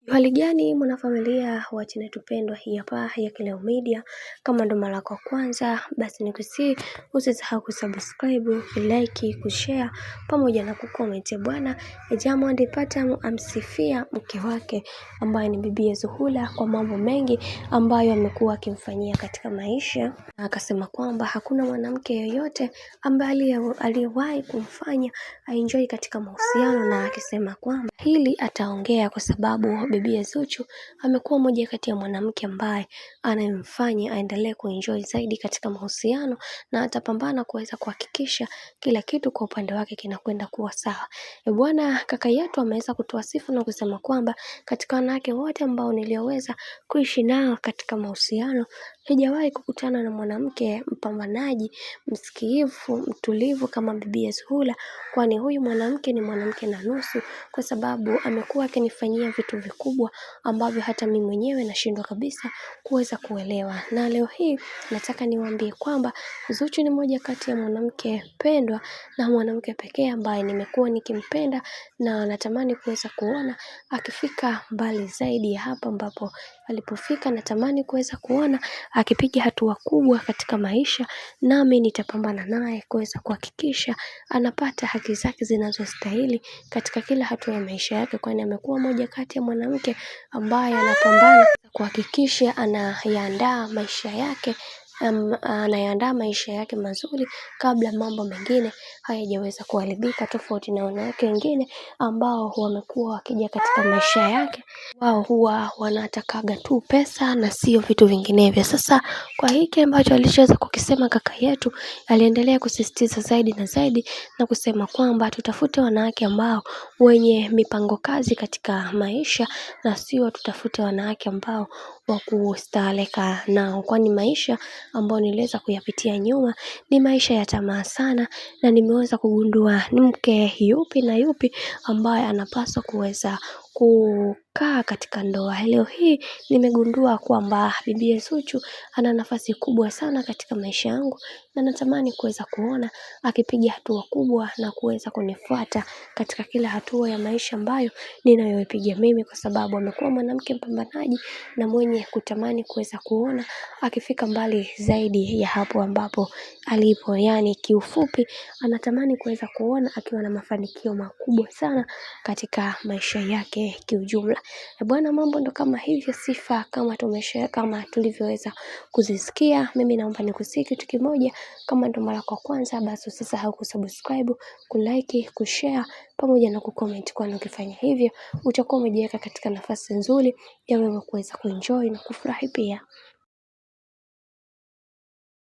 Hali gani mwanafamilia wa channel tupendwa hii hapa ya Kileo Media. Kama ndo mara yako kwanza, basi nikusii usisahau kusubscribe, like, kushare pamoja na kucomment. Bwana Diamond Platnumz amsifia mke wake ambaye ni Bibi Zuhura kwa mambo mengi ambayo amekuwa akimfanyia katika maisha. Akasema kwamba hakuna mwanamke yeyote ambaye aliyewahi kumfanya aenjoy katika mahusiano, na akisema kwamba hili ataongea kwa sababu Bibi Zuchu amekuwa moja kati ya mwanamke ambaye anayemfanya aendelee kuenjoy zaidi katika mahusiano, na atapambana kuweza kuhakikisha kila kitu kwa upande wake kinakwenda kuwa sawa. Bwana kaka yetu ameweza kutoa sifa na kusema kwamba katika wanawake wote ambao nilioweza kuishi nao katika mahusiano, sijawahi kukutana na mwanamke mpambanaji, msikivu, mtulivu kama Bibi Zuhura, kwani huyu mwanamke ni mwanamke na nusu, kwa sababu amekuwa akinifanyia vitu vikubwa ambavyo hata mimi mwenyewe nashindwa kabisa kuweza kuelewa. Na leo hii nataka niwaambie kwamba Zuchu ni moja kati ya mwanamke pendwa na mwanamke pekee ambaye nimekuwa nikimpenda, na natamani kuweza kuona akifika mbali zaidi ya hapa ambapo alipofika. Natamani kuweza kuona akipiga hatua kubwa katika maisha, nami nitapambana naye kuweza kuhakikisha anapata haki zake zinazostahili katika kila hatua ya maisha yake, kwani amekuwa moja kati ya mwanamke ambaye anapambana kuhakikisha anayaandaa maisha yake mazuri kabla mambo mengine hayajaweza kuharibika, tofauti na wanawake wengine ambao wamekuwa wakija katika maisha yake, wao huwa wanatakaga tu pesa na sio vitu vinginevyo. Sasa kwa hiki ambacho alichoweza kukisema kaka yetu, aliendelea kusisitiza zaidi na zaidi na kusema kwamba tutafute wanawake ambao wenye mipango kazi katika maisha, na sio tutafute wanawake ambao wa kustaareka nao, kwani maisha ambao niliweza kuyapitia nyuma ni maisha ya tamaa sana, na nimeweza kugundua ni mke yupi na yupi ambaye anapaswa kuweza kukaa katika ndoa. Leo hii nimegundua kwamba Bibi Zuchu ana nafasi kubwa sana katika maisha yangu, na natamani kuweza kuona akipiga hatua kubwa na kuweza kunifuata katika kila hatua ya maisha ambayo ninayoipiga mimi, kwa sababu amekuwa mwanamke mpambanaji na mwenye kutamani kuweza kuona akifika mbali zaidi ya hapo ambapo alipo. Yani kiufupi anatamani kuweza kuona akiwa na mafanikio makubwa sana katika maisha yake kiujumla. Bwana, mambo ndo kama hivyo, sifa kama tulivyoweza kuzisikia. Mimi naomba nikusii kitu kimoja, kama ndo mara kwa kwanza, basi usisahau kusubscribe, kulike, kushare pamoja na kucomment, kwani ukifanya hivyo utakuwa umejiweka katika nafasi nzuri ya wewe kuweza kuenjoy na kufurahi pia.